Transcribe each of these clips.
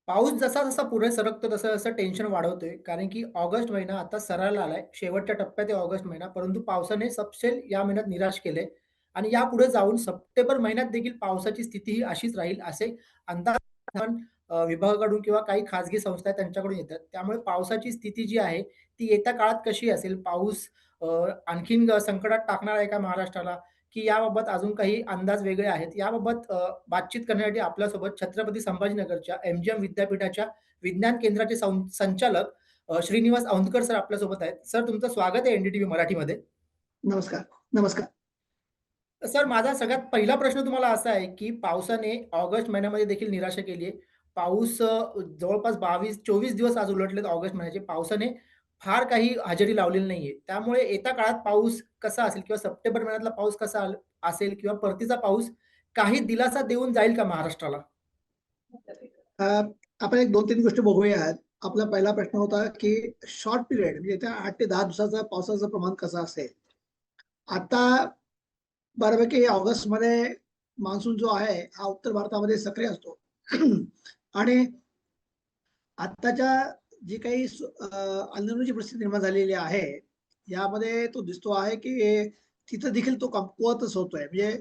पाऊस जसा-जसा पुढे सरकतो तसं-तसं टेन्शन वाढवतोय. कारण की ऑगस्ट महिना आता सरायला आलाय. शेवटच्या टप्प्यात आहे ऑगस्ट महिना. परंतु पावसाने सपशेल या महिन्यात निराश केलंय आणि यापुढे जाऊन सप्टेंबर महिन्यात देखील पावसाची स्थिती ही अशीच राहील असे अंदाज विभागाकडून किंवा काही खाजगी संस्था आहेत त्यांच्याकडून येतात. त्यामुळे पावसाची स्थिती जी आहे ती येत्या काळात कशी असेल? पाऊस अ, आणखीन संकटात टाकणार आहे का महाराष्ट्राला? की याबाबत अजून काही अंदाज वेगळे आहेत. याबाबत बातचीत करण्यासाठी आपल्यासोबत छत्रपती संभाजीनगरच्या एमजीएम विद्यापीठाच्या विज्ञान केंद्राचे संचालक श्रीनिवास औंधकर सर आपल्यासोबत आहेत. सर तुमचं स्वागत आहे एनडीटीव्ही मराठीमध्ये. नमस्कार, नमस्कार. सर माझा सगळ्यात पहिला प्रश्न तुम्हाला असा आहे, की पावसाने ऑगस्ट महिन्यामध्ये देखील निराशा केली आहे. पाऊस जवळपास 22-24 दिवस आज उलटलेत ऑगस्ट महिन्याचे. पावसाने फार काही हजेरी लावलेली नाहीये. त्यामुळे येत्या काळात पाऊस कसा असेल किंवा सप्टेंबर महिन्यातला पाऊस कसा असेल किंवा परतीचा पाऊस काही दिलासा देऊन जाईल का महाराष्ट्राला? अ, आपण एक 2-3 गोष्टी बघूयात. आपला पहिला प्रश्न होता, की शॉर्ट पिरियड म्हणजे त्या 8 ते 10 दिवसाचा पावसाचं प्रमाण कसं असेल? आता बऱ्यापैकी ऑगस्टमध्ये मान्सून जो आहे, हा उत्तर भारतामध्ये सक्रिय असतो. आणि आत्ताच्या जी काही परिस्थिती निर्माण झालेली आहे, यामध्ये तो दिसतो आहे, की तिथं देखील तो कमकुवतच होतोय. म्हणजे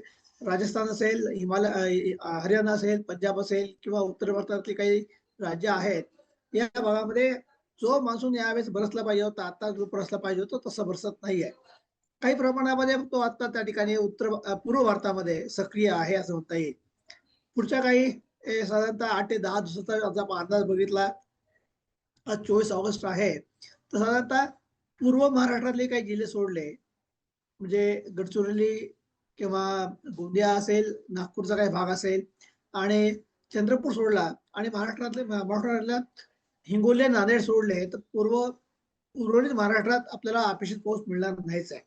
राजस्थान असेल, हरियाणा असेल, पंजाब असेल किंवा उत्तर भारतातली काही राज्य आहेत, या भागामध्ये जो मान्सून यावेळेस बरसला पाहिजे होता, आता जो बरसला पाहिजे होता, तसा बरसत नाहीये. काही प्रमाणामध्ये तो आता त्या ठिकाणी पूर्व भारतामध्ये सक्रिय आहे असं म्हणता येईल. पुढच्या काही साधारणतः 8 ते 10 दिवसाचा जर आपण अंदाज बघितला, आज 24 ऑगस्ट आहे. तर साधारणतः पूर्व महाराष्ट्रातले काही जिल्हे सोडले, म्हणजे गडचिरोली किंवा गोंदिया असेल, नागपूरचा काही भाग असेल आणि चंद्रपूर सोडला आणि मराठवाड्यातल्या हिंगोली, नांदेड सोडले, तर उर्वरित महाराष्ट्रात आपल्याला अपेक्षित पाऊस मिळणार नाहीच आहे.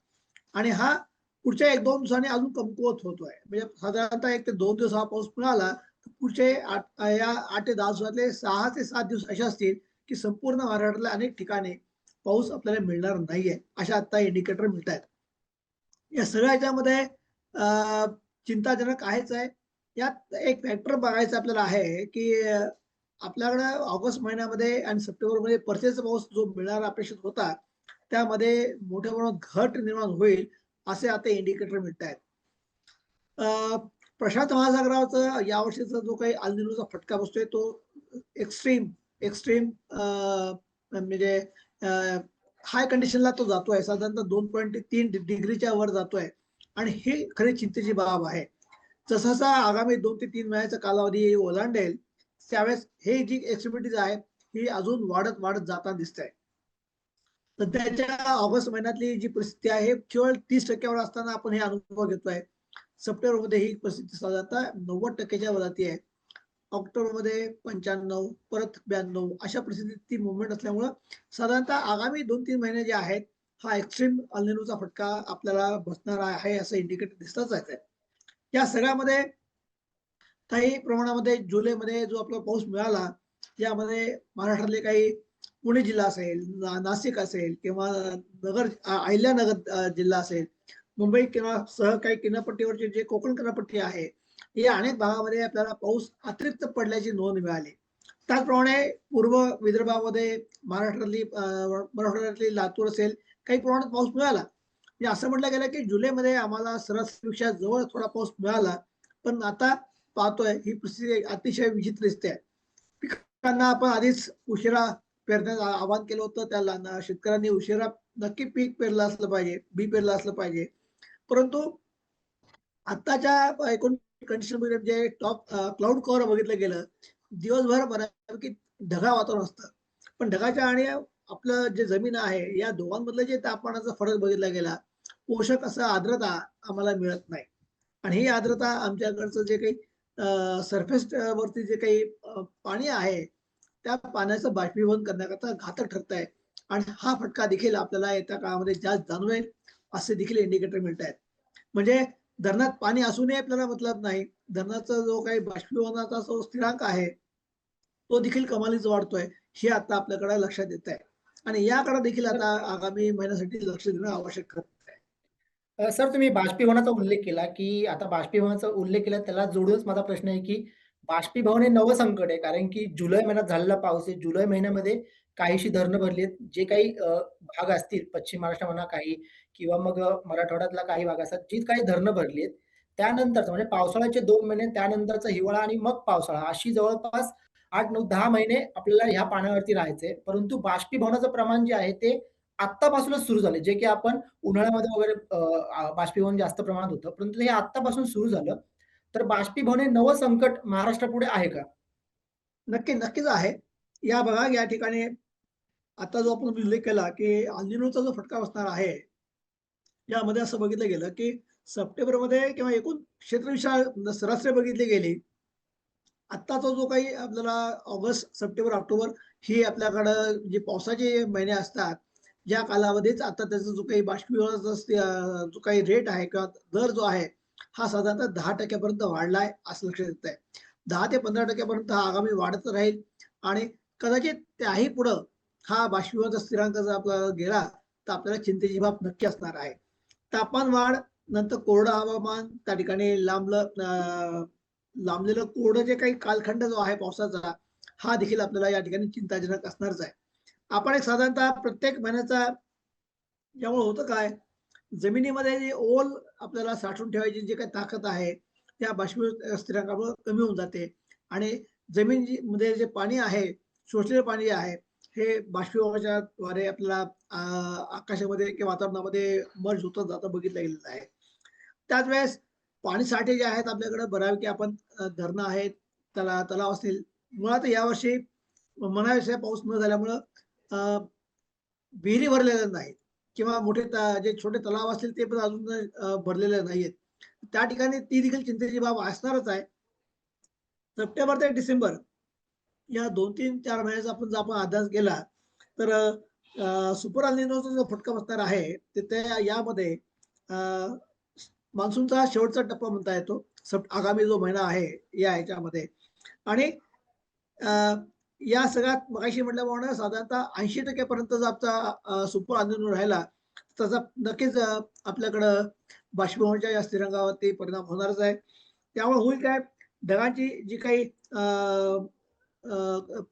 आणि हा पुढच्या 1-2 दिवसांनी अजून कमकुवत होतोय. म्हणजे साधारणतः 1 ते 2 दिवस हा पाऊस मिळाला, तर पुढचे या 8 ते 10 दिवसातले 6 ते 7 दिवस असे असतील, की संपूर्ण महाराष्ट्रातल्या अनेक ठिकाणी पाऊस आपल्याला मिळणार नाहीये. अशा आता इंडिकेटर मिळतायत. या सगळ्या ह्याच्यामध्ये चिंताजनक आहेच आहे. यात एक फॅक्टर बघायचा आपल्याला आहे, की आपल्याकडं ऑगस्ट महिन्यामध्ये आणि सप्टेंबरमध्ये परतीचा पाऊस जो मिळणारा अपेक्षित होता, त्यामध्ये मोठ्या प्रमाणात घट निर्माण होईल, असे आता इंडिकेटर मिळतायत. अ, प्रशांत महासागराचा यावर्षीचा जो काही अल निनोचा फटका बसतोय, तो एक्स्ट्रीम एक्स्ट्रीम म्हणजे हाय कंडिशनला तो जातोय. साधारणतः 2.3 डिग्रीच्या वर जातोय आणि ही खरी चिंतेची बाब आहे. जसा आगामी 2 ते 3 महिन्याचा कालावधी ओलांडेल, त्यावेळेस हे जी एक्स्ट्रीमिटीज आहे, ही अजून वाढत जाताना दिसतंय. सध्याच्या ऑगस्ट महिन्यातली जी परिस्थिती आहे, केवळ 30% वर असताना आपण हे अनुभव घेतोय. सप्टेंबरमध्ये ही परिस्थिती साधारणतः 90% च्या वर जातीये. ऑक्टोबरमध्ये 95, परत 92 अशा परिस्थितीत ती मूव्हमेंट असल्यामुळं साधारणतः आगामी 2-3 महिने जे आहेत, हा एक्स्ट्रीम अल निनोचा फटका आपल्याला बसणार आहे, असं इंडिकेटर दिसतच आहे. या सगळ्यामध्ये काही प्रमाणामध्ये जुलैमध्ये जो आपला पाऊस मिळाला, यामध्ये महाराष्ट्रातले काही पुणे जिल्हा असेल, नाशिक असेल किंवा अहिल्यानगर जिल्हा असेल, मुंबई किंवा सह काही किनारपट्टीवरचे जे कोकण किनारपट्टी आहे, या अनेक भागामध्ये आपल्याला पाऊस अतिरिक्त पडल्याची नोंद मिळाली. त्याचप्रमाणे पूर्व विदर्भामध्ये मराठवाड्यातली लातूर असेल, काही प्रमाणात पाऊस मिळाला. म्हणजे असं म्हटलं गेलं, की जुलैमध्ये आम्हाला सरासरीपेक्षा जवळ थोडा पाऊस मिळाला. पण आता पाहतोय ही परिस्थिती अतिशय विचित्र दिसते. पिकांना आपण आधीच उशिरा पेरण्याचं आवाहन केलं होतं. त्याला शेतकऱ्यांनी उशिरा नक्की पीक पेरलं असलं पाहिजे, बी पेरलं असलं पाहिजे. परंतु आत्ताच्या एकूण कंडिशनमध्ये म्हणजे क्लाउड कव्हर बघितलं गेलं, दिवसभर बऱ्यापैकी ढगाळ वातावरण असतं. पण ढगाच्या आणि आपलं जे जमीन आहे, या दोघांमधलं जे तापमानाचा फरक बघितला गेला, पोषक असं आर्द्रता आम्हाला मिळत नाही. आणि ही आर्द्रता आमच्याकडचं जे काही सरफेस वरती जे काही पाणी आहे, त्या पाण्याचं बाष्पीभवन करण्याकरता घातक ठरत आहे. आणि हा फटका देखील आपल्याला येत्या काळामध्ये जास्त जाणवेल, असे देखील इंडिकेटर मिळत आहेत. म्हणजे धरणात पाणी असूनही आपल्याला मतलब नाही. धरणाचा जो काही बाष्पीभवनाचा जो स्थिरांक आहे, तो देखील कमालीच वाढतोय. हे आता आपल्याकडे लक्षात येत आहे. आणि याकडे देखील तर आता आगामी महिन्यासाठी लक्ष देणं आवश्यक ठरत आहे. सर तुम्ही बाष्पीभवनाचा उल्लेख केला, की आता बाष्पीभवनाचा उल्लेख केला त्याला जोडूनच माझा प्रश्न आहे, की बाष्पीभवन हे नवं संकट आहे. कारण की जुलै महिन्यात झालेला पाऊस आहे. जुलै महिन्यामध्ये काहीशी धरणं भरली आहेत. जे काही भाग असतील पश्चिम महाराष्ट्र म्हणा काही किंवा मग मराठवाड्यातला काही भाग असतात, जी काही धरणं भरली आहेत. त्यानंतरचं म्हणजे पावसाळ्याचे 2 महिने, त्यानंतरचा हिवाळा आणि मग पावसाळा अशी जवळपास 8, 9, 10 महिने आपल्याला ह्या पाण्यावरती राहायचंय. परंतु बाष्पीभवनाचं प्रमाण जे आहे ते आत्तापासूनच सुरू झाले. जे की आपण उन्हाळ्यामध्ये वगैरे बाष्पीभवन जास्त प्रमाणात होतं. परंतु हे आत्तापासून सुरू झालं. तर बाष्पीभवन हे नवं संकट महाराष्ट्रापुढे आहे का? नक्कीच आहे. या बघा या ठिकाणी आता जो आपण उल्लेख केला, की एल निनोचा जो फटका बसणार आहे, यामध्ये असं बघितलं गेलं, की सप्टेंबरमध्ये किंवा एकूण क्षेत्रविशाल सरासरी बघितली गेली, आत्ताचा जो काही आपल्याला ऑगस्ट, सप्टेंबर, ऑक्टोबर ही आपल्याकडं जे पावसाचे महिने असतात, या कालावधीत आता त्याचा जो काही बाष्पीभवनाचा जो काही रेट आहे किंवा दर जो आहे, हा साधारणतः 10% पर्यंत वाढलाय असं लक्षात येतंय. 10 ते 15% पर्यंत हा आगामी वाढत राहील आणि कदाचित त्याही पुढं हा बाष्पीभवनाचा स्थिरांक जर आपला गेला, तर आपल्याला चिंतेची बाब नक्की असणार आहे. तापमान वाढ, नंतर कोरडं हवामान, त्या ठिकाणी लांबलेलं कोरडं जे काही कालखंड जो आहे पावसाचा, हा देखील आपल्याला या ठिकाणी चिंताजनक असणारच आहे. आपण एक साधारणतः प्रत्येक महिन्याचा यामुळे होतं काय, जमिनीमध्ये जी ओल आपल्याला साठवून ठेवायची जी काही ताकद आहे, त्या बाष्पीभवन स्थिरांकामुळे कमी होऊन जाते आणि मध्ये जे पाणी आहे, शोषलेलं पाणी जे आहे, हे बाष्पीभवनाच्या द्वारे आपल्याला आकाशामध्ये किंवा वातावरणामध्ये मर्ज होत जातं बघितलं गेलेलं आहे. त्याच वेळेस पाणीसाठे जे आहेत आपल्याकडे बऱ्यापैकी आपण धरणं आहेत, तलाव असतील. मुळात यावर्षी म्हणाविसा पाऊस न झाल्यामुळं अ, विहिरी भरलेल्या नाहीत किंवा मोठे जे छोटे तलाव असतील ते पण अजून भरलेले नाहीयेत. त्या ठिकाणी ती देखील चिंतेची बाब असणारच आहे. सप्टेंबर ते डिसेंबर या 2, 3, 4 महिन्याचा आपण अभ्यास केला, तर सुपर अल निनोचा जो फटका बसणार आहे, तर त्या यामध्ये अ, मान्सूनचा शेवटचा टप्पा म्हणता येतो. आगामी जो महिना आहे या ह्याच्यामध्ये आणि अ, या सगळ्यात मगाशी म्हटल्याप्रमाणे साधारणतः 80% पर्यंतचा आमचा सुपर अल निनो राहिला, त्याचा नक्कीच आपल्याकडं बाष्पीभवनाच्या या स्थिरांकावरती परिणाम होणारच आहे. त्यामुळे होईल काय, ढगांची जी काही अ,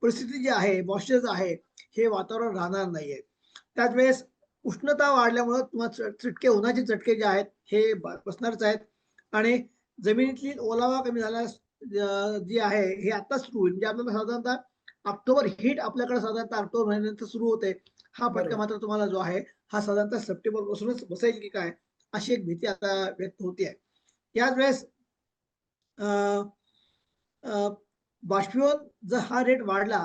परिस्थिती जी आहे, मॉइश्चर आहे, हे वातावरण राहणार नाहीये. त्याच वेळेस उष्णता वाढल्यामुळं तुम्हाला चटके, उन्हाचे चटके जे आहेत, हे बसणारच आहेत आणि जमिनीतली ओलावा कमी झाल्यास जी आहे, हे आत्ताच सुरू होईल. म्हणजे आपल्याला साधारणतः ऑक्टोबर हीट आपल्याकडे साधारणतः ऑक्टोबर महिन्यानंतर सुरू होते. हा फटका बरोबर. मात्र तुम्हाला जो आहे, हा साधारणतः सप्टेंबरपासूनच बसेल की काय, अशी एक भीती आता व्यक्त होते आहे. याच वेळेस अ, अ, बाष्पीभवन जर हा रेट वाढला,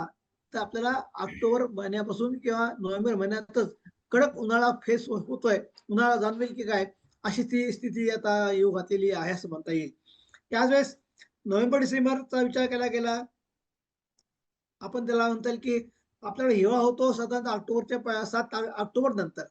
तर आपल्याला ऑक्टोबर महिन्यापासून किंवा नोव्हेंबर महिन्यातच कडक उन्हाळा फेस होतोय. उन्हाळा जाणवेल की काय, अशी ती स्थिती आता येऊ घातलेली आहे असं म्हणता येईल. त्याच वेळेस नोव्हेंबर, डिसेंबरचा विचार केला गेला, आपण त्याला म्हणता येईल की आपल्याकडे हिवाळा होतो साधारणतः ऑक्टोबरच्या 7 ऑक्टोबर नंतर.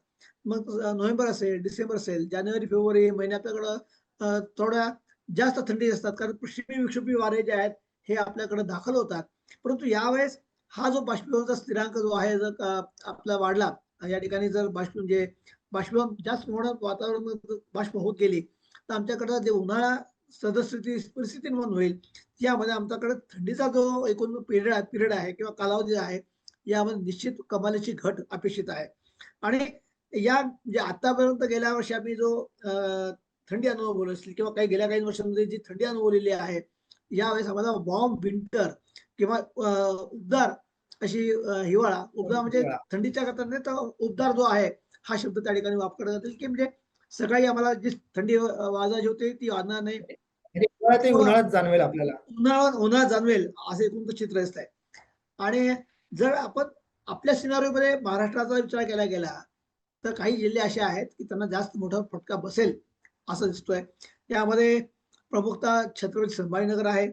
मग नोव्हेंबर असेल, डिसेंबर असेल, जानेवारी, फेब्रुवारी महिने आपल्याकडं थोड्या जास्त थंडी असतात. कारण पश्चिमी विक्षोभी वारे जे आहेत, हे आपल्याकडे दाखल होतात. परंतु यावेळेस हा जो बाष्पीभवनाचा स्थिरांक जो आहे, जर का आपला वाढला, या ठिकाणी जर बाष्पीभवन जास्त प्रमाणात वातावरणात बाष्प होत गेली, तर आमच्याकडं जे उन्हाळा सदस्यची परिस्थिती निर्माण होईल. यामध्ये आमच्याकडे थंडीचा जो एकूण पिरियड आहे किंवा कालावधी आहे, यामध्ये निश्चित कमालीची घट अपेक्षित आहे. आणि या म्हणजे आतापर्यंत गेल्या वर्षी आम्ही जो थंडी अनुभवली असेल किंवा काही वर्षांमध्ये जी थंडी अनुभवलेली आहे, यावेळेस आम्हाला वॉर्म विंटर किंवा उबदार अशी हिवाळा. उबदार म्हणजे हिवाळा. थंडीच्या करता नाही, तर उबदार जो आहे, हा शब्द त्या ठिकाणी वापरला जातो, की म्हणजे सकाळी आम्हाला जी थंडी वाजायची होती ती वाजणार नाही. म्हणजे हिवाळा ते किंवा उन्हाळ्यात जाणवेल आपल्याला. उन्हाळा जाणवेल असं एकूण चित्र दिसतंय. आणि जर आपण आपल्या सिनारिओमध्ये महाराष्ट्राचा विचार केला गेला, तर काही जिल्हे असे आहेत, की त्यांना जास्त मोठा फटका बसेल असं दिसतोय. त्यामध्ये प्रमुखतः छत्रपती संभाजीनगर आहे,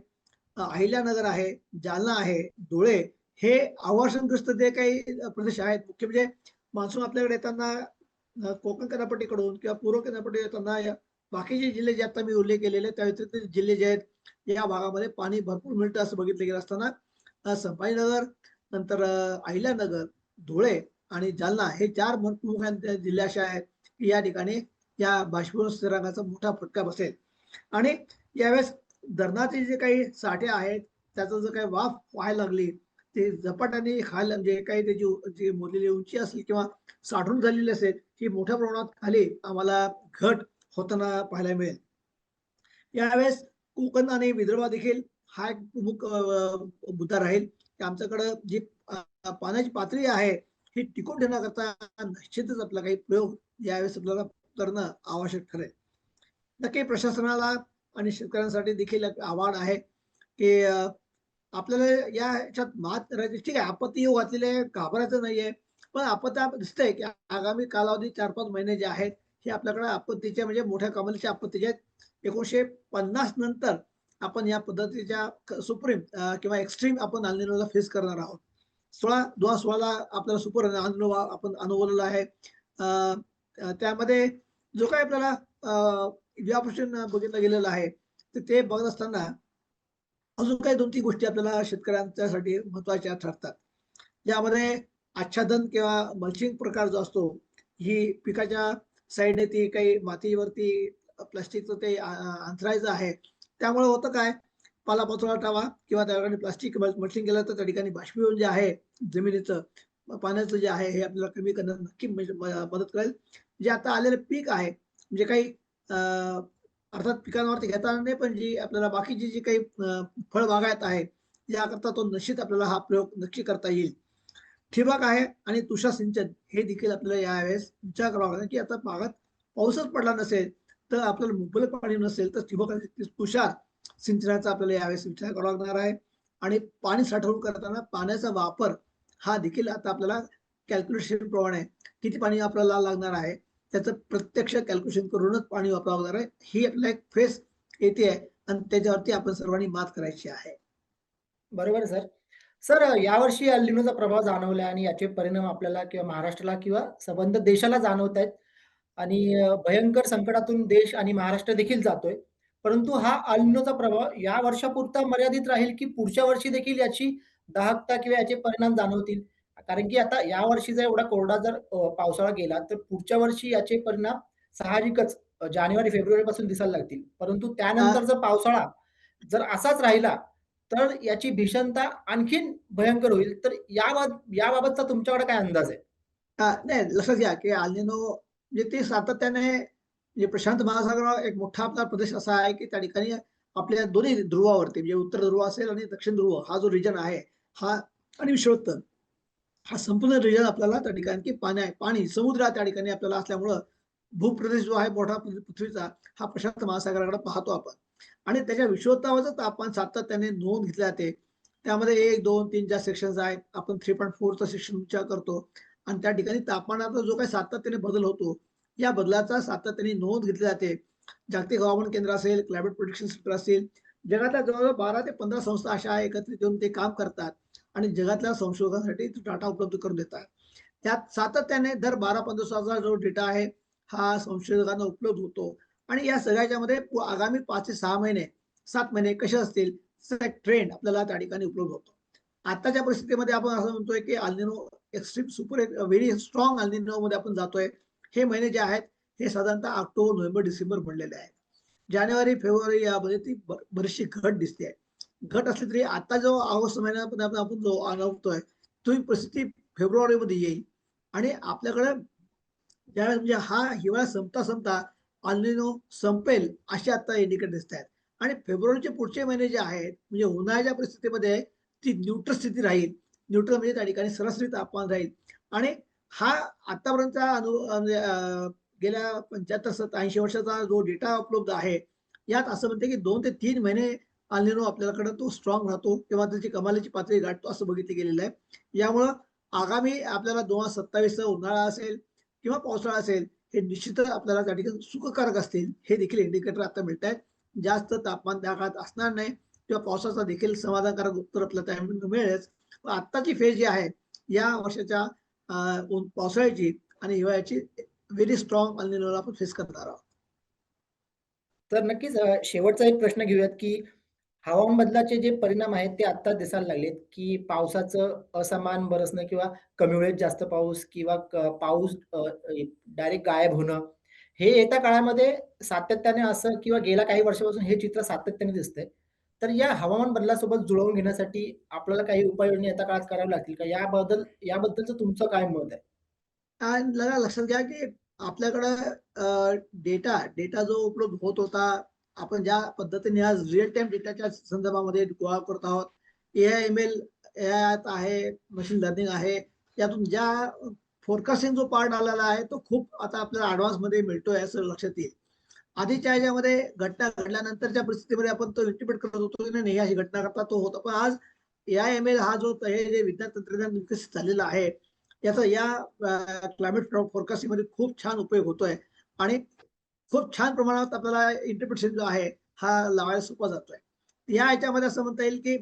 अहिल्यानगर आहे, जालना आहे, धुळे हे अवर्षणग्रस्त जे काही प्रदेश आहेत. मुख्य म्हणजे मान्सून आपल्याकडे येताना कोकण किनारपट्टीकडून किंवा पूर्व किनारपट्टी येताना बाकीचे जिल्हे जे आता मी उल्लेख केलेले त्या व्यतिरिक्त जिल्हे जे आहेत, या भागामध्ये पाणी भरपूर मिळतं असं बघितलं गेलं असताना संभाजीनगर, नंतर अहिल्यानगर, धुळे आणि जालना हे 4 प्रमुख जिल्हे असे आहेत, की या ठिकाणी या बाष्पीभवन स्थिरांकाचा मोठा फटका बसेल. आणि यावेळेस धरणाचे जे काही साठे आहेत, त्याचा जर काही वाफ व्हायला लागली, ते झपाट्याने खायला म्हणजे काही त्याची जी मोडलेली उंची असेल किंवा साठून झालेली असेल, ही मोठ्या प्रमाणात खाली आम्हाला घट होताना पाहायला मिळेल. यावेळेस कोकण आणि विदर्भात देखील हा एक प्रमुख मुद्दा राहील, की आमच्याकडं जी पाण्याची पातळी आहे, ही टिकवून ठेवण्याकरता निश्चितच आपला काही प्रयोग यावेळेस आपल्याला करणं आवश्यक ठरेल. नक्की प्रशासनाला आणि शेतकऱ्यांसाठी देखील एक आव्हान आहे, की आपल्याला या ह्याच्यात मात करायची. ठीक आहे, आपत्ती येऊ घातलेली आहे, घाबरायचं नाहीये. पण आपत्ती दिसतंय, की आगामी कालावधी 4-5 महिने जे आहेत, हे आपल्याकडे आपत्तीचे म्हणजे मोठ्या कमालीच्या आपत्तीचे आहेत. 1950 नंतर आपण या पद्धतीच्या सुप्रीम किंवा एक्स्ट्रीम आपण अल निनोला फेस करणार आहोत. 2016 आपल्याला सुपर अल निनो आपण अनुभवलेला आहे. अ, त्यामध्ये जो काही आपल्याला यापासून बघितलं गेलेलं आहे, तर ते बघत असताना अजून काही 2-3 गोष्टी आपल्याला शेतकऱ्यांच्यासाठी महत्त्वाच्या ठरतात. यामध्ये आच्छादन किंवा मल्चिंग प्रकार जो असतो, ही पिकाच्या साईडने ती काही मातीवरती प्लास्टिकचं ते अंथरायचं आहे. त्यामुळे होतं काय, पालापाचोळा टावा किंवा त्या ठिकाणी प्लास्टिक मल्चिंग केलं तर त्या ठिकाणी बाष्पीभवन जे आहे जमिनीचं, पाण्याचं जे आहे हे आपल्याला कमी करण्यात नक्की म्हणजे मदत करेल. जे आता आलेलं पीक आहे, म्हणजे काही अर्थात पिकांवरती घेता येणार नाही, पण जी आपल्याला बाकीची जी काही फळबागायत आहे, याकरता तो निश्चित आपल्याला हा प्रयोग नक्की करता येईल. ठिबक आहे आणि तुषार सिंचन हे देखील आपल्याला यावेळेस विचार करावा लागेल, की आता भागात पाऊसच पडला नसेल, तर आपल्याला मुबलक पाणी नसेल, तर ठिबक आणि तुषार सिंचनाचा आपल्याला यावेळेस विचार करावा लागणार आहे. आणि पाणी साठवून करताना पाण्याचा वापर हा देखील आता आपल्याला कॅल्क्युलेशन प्रमाणे किती पाणी आपल्याला लागणार आहे, त्याचं प्रत्यक्ष कॅल्क्युलेशन करूनच पाणी वापरावं लागणार आहे. ही आपल्याला एक फेस येते आहे आणि त्याच्यावरती आपण सर्वांनी मात करायची आहे. बरोबर आहे सर. सर यावर्षी एल निनोचा प्रभाव जाणवला आणि याचे परिणाम आपल्याला किंवा महाराष्ट्राला किंवा संबंध देशाला जाणवत आहेत आणि भयंकर संकटातून देश आणि महाराष्ट्र देखील जातोय. परंतु हा एल निनोचा प्रभाव या वर्षापुरता मर्यादित राहील, की पुढच्या वर्षी देखील याची दाहकता किंवा याचे परिणाम जाणवतील? कारण की आता या वर्षी जर एवढा कोरडा जर पावसाळा गेला, तर पुढच्या वर्षी याचे परिणाम साहजिकच जानेवारी-फेब्रुवारीपासून दिसायला लागतील. परंतु अ, त्यानंतर जर पावसाळा जर असाच राहिला, तर याची भीषणता आणखीन भयंकर होईल. तर याबाबतचा तुमच्याकडे काय अंदाज आहे? नाही लक्षात घ्या, की एल निनो म्हणजे ते सातत्याने म्हणजे प्रशांत महासागरावर एक मोठा आपला प्रदेश असा आहे, की त्या ठिकाणी आपल्या दोन्ही ध्रुवावरती म्हणजे उत्तर ध्रुव असेल आणि दक्षिण ध्रुव हा जो रिजन आहे, हा आणि विषुवत्तर हा संपूर्ण रिजन आपल्याला त्या ठिकाणी की पाणी समुद्र त्या ठिकाणी आपल्याला असल्यामुळं भूप्रदेश जो आहे मोठा पृथ्वीचा हा प्रशांत महासागराकडे पाहतो आपण आणि त्याच्या विषुवत्तावरचं तापमान सातत्याने नोंद घेतले जाते. त्यामध्ये 1, 2, 3 ज्या सेक्शन्स आहेत, आपण 3.4चा सेक्शन विचार करतो आणि त्या ठिकाणी तापमानाचा जो काही सातत्याने बदल होतो, या बदलाचा सातत्याने नोंद घेतली जाते. जागतिक हवामान केंद्र असेल, क्लायमेट प्रोटेक्शन सेंटर असेल, जगातल्या जवळ 12 ते 15 संस्था अशा एकत्रित येऊन ते काम करतात आणि जगातल्या संशोधनासाठी डाटा उपलब्ध करून देतात. त्यात सातत्याने दर 12-15 दिवसाचा जो डेटा आहे, हा संशोधकांना उपलब्ध होतो आणि या सगळ्याच्यामध्ये आगामी 5 ते 6 महिने, 7 महिने कसे असतील, त्याचा एक ट्रेंड आपल्याला त्या ठिकाणी उपलब्ध होतो. आताच्या परिस्थितीमध्ये आपण असं म्हणतोय, की अल निनो एक्स्ट्रीम सुपर व्हेरी स्ट्रॉंग अल निनोमध्ये आपण जातोय. हे महिने जे आहेत, हे साधारणतः ऑक्टोबर, नोव्हेंबर, डिसेंबर म्हणलेले आहेत. जानेवारी, फेब्रुवारी यामध्ये ती बरीचशी घट दिसते. घट असली तरी आता जो ऑगस्ट महिन्यामध्ये आपण जो अनुभवतोय, तो परिस्थिती फेब्रुवारीमध्ये येईल आणि आपल्याकडे ज्यावेळेस म्हणजे हा हिवाळा संपता अल निनो संपेल असे आता इंडिकेटर दिसत आहेत आणि फेब्रुवारीचे पुढचे महिने जे आहेत म्हणजे उन्हाळ्याच्या परिस्थितीमध्ये ती न्यूट्रल स्थिती राहील. न्यूट्रल म्हणजे त्या ठिकाणी सरासरी तापमान राहील आणि हा आतापर्यंतचा म्हणजे गेल्या 75-80 वर्षाचा जो डेटा उपलब्ध आहे, यात असं म्हणते की 2 ते 3 महिने अल निनो आपल्याकडे तो स्ट्रॉंग राहतो किंवा त्याची कमालीची पातळी गाठतो असं बघितलं गेलेलं आहे. यामुळं आगामी आपल्याला 2027चा उन्हाळा असेल किंवा पावसाळा असेल, हे निश्चितच आपल्याला त्या ठिकाणी सुखकारक असतील. हे देखील इंडिकेटर आता मिळतायत. जास्त तापमान त्या काळात असणार नाही किंवा पावसाचा देखील समाधानकारक उत्तर आपल्याला त्यामध्ये मिळेलच. पण आत्ताची फेज जी आहे, या वर्षाच्या पावसाळ्याची आणि हिवाळ्याची व्हेरी स्ट्रॉंग अल निनोला आपण फेस करणार आहोत. तर नक्कीच शेवटचा एक प्रश्न घेऊयात, की हवामान बदलाचे जे परिणाम आहेत ते आत्ता दिसायला लागलेत, की पावसाचं असमान बरसणं किंवा कमी वेळेत जास्त पाऊस किंवा पाऊस डायरेक्ट गायब होणं. हे येत्या काळामध्ये सातत्याने असं किंवा गेल्या काही वर्षापासून हे चित्र सातत्याने दिसतंय. तर या हवामान बदलासोबत जुळवून घेण्यासाठी आपल्याला काही उपाययोजना येत्या काळात कराव्या लागतील का? याबद्दलचं तुमचं काय मत आहे? आणि लक्षात घ्या, की आपल्याकडं डेटा जो उपलब्ध होत होता, आपण ज्या पद्धतीने आज रिअल टाईम डेटाच्या संदर्भामध्ये गोळा करत आहोत. एआय-एम-एल, एआय आहे, मशीन लर्निंग आहे. यातून ज्या फोरकास्टिंग जो पार्ट आलेला आहे, तो खूप आता आपल्याला ॲडव्हान्समध्ये मिळतोय असं लक्षात येईल. आधीच्या ह्याच्यामध्ये घटना घडल्यानंतरच्या परिस्थितीमध्ये आपण तो इंटिमेट करत होतो, की नाही अशी घटना घडता तो होता. पण आज एआय-एम-एल हा जो हे जे विज्ञान तंत्रज्ञान विकसित झालेलं आहे, याचा या क्लायमेट फोरकास्टिंगमध्ये खूप छान उपयोग होतोय आणि खूप छान प्रमाणात आपल्याला इंटरप्रिटेशन जो आहे, हा लावायला सोपा जातोय. या ह्याच्यामध्ये असं म्हणता येईल, की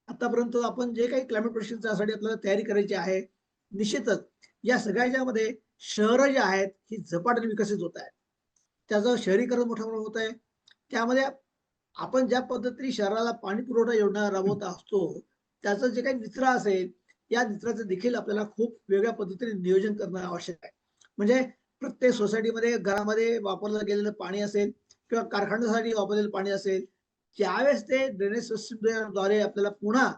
आतापर्यंत आपण जे काही क्लायमेट प्रोटेक्शनसाठी आपल्याला तयारी करायची आहे, निश्चितच या सगळ्या ह्याच्यामध्ये शहरं जी आहेत, ही झपाट्याने विकसित होत आहेत. त्याचं शहरीकरण मोठ्या प्रमाणात होत आहे. त्यामध्ये आपण ज्या पद्धतीने शहराला पाणी पुरवठा योजना राबवत असतो, त्याचं जे काही निचरा असेल, या निचराचं देखील आपल्याला खूप वेगळ्या पद्धतीने नियोजन करणं आवश्यक आहे. म्हणजे प्रत्येक सोसायटीमध्ये घरामध्ये वापरलं गेलेलं पाणी असेल किंवा कारखान्यासाठी वापरलेलं पाणी असेल, ज्यावेळेस ते ड्रेनेज सिस्टमद्वारे आपल्याला पुन्हा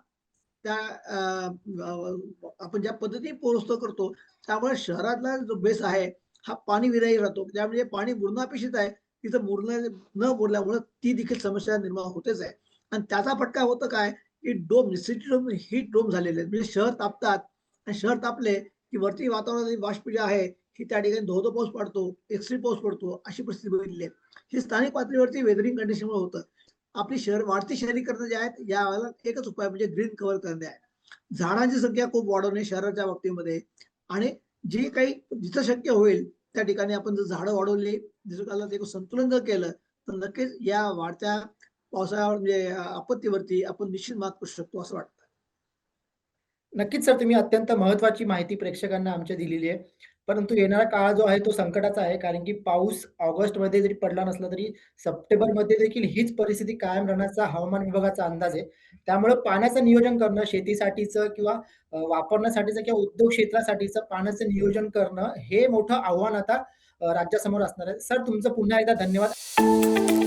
त्या आपण ज्या पद्धतीने पोहोचतो करतो, त्यामुळे शहरातला जो बेस आहे, हा पाणी विरहित राहतो. त्यामुळे पाणी मुरणं अपेक्षित आहे. तिथं मुरलं न मुरल्यामुळं ती देखील समस्या निर्माण होतेच आहे. आणि त्याचा फटका होतं काय, की dome city dome heat dome झालेले आहेत. म्हणजे शहर तापतात आणि शहर तापले, की वरती वातावरणातील वाष्प जे आहे, ही त्या ठिकाणी धो-धो पाऊस पडतो, एक्स्ट्रीम पाऊस पडतो, अशी परिस्थिती बघितली आहे. ही स्थानिक पातळीवरती वेदरिंग कंडिशनमुळे होतं. आपली वाढती शहरीकरण जे आहेत, यावेळेला एकच उपाय म्हणजे ग्रीन कव्हर करणे आहे. झाडांची संख्या खूप वाढवणे शहराच्या बाबतीमध्ये आणि जे काही जिथं शक्य होईल त्या ठिकाणी आपण जर झाडं वाढवली, निसर्गाला ते संतुलन जर केलं, तर नक्कीच या वाढत्या पावसाळ्यावर म्हणजे आपत्तीवरती आपण निश्चित मात करू शकतो असं वाटतं. नक्कीच सर, तुम्ही अत्यंत महत्त्वाची माहिती प्रेक्षकांना आमच्या दिलेली आहे. परंतु येणारा काळ जो आहे तो संकटाचा आहे. कारण की पाऊस ऑगस्टमध्ये जरी पडला नसला तरी सप्टेंबरमध्ये देखील हीच परिस्थिती कायम राहण्याचा हवामान विभागाचा अंदाज आहे. त्यामुळे पाण्याचं नियोजन करणं शेतीसाठीचं किंवा वापरण्यासाठीचं किंवा उद्योग क्षेत्रासाठीचं पाण्याचं नियोजन करणं हे मोठं आव्हान आता राज्यासमोर असणार आहे. सर, तुमचं पुन्हा एकदा धन्यवाद.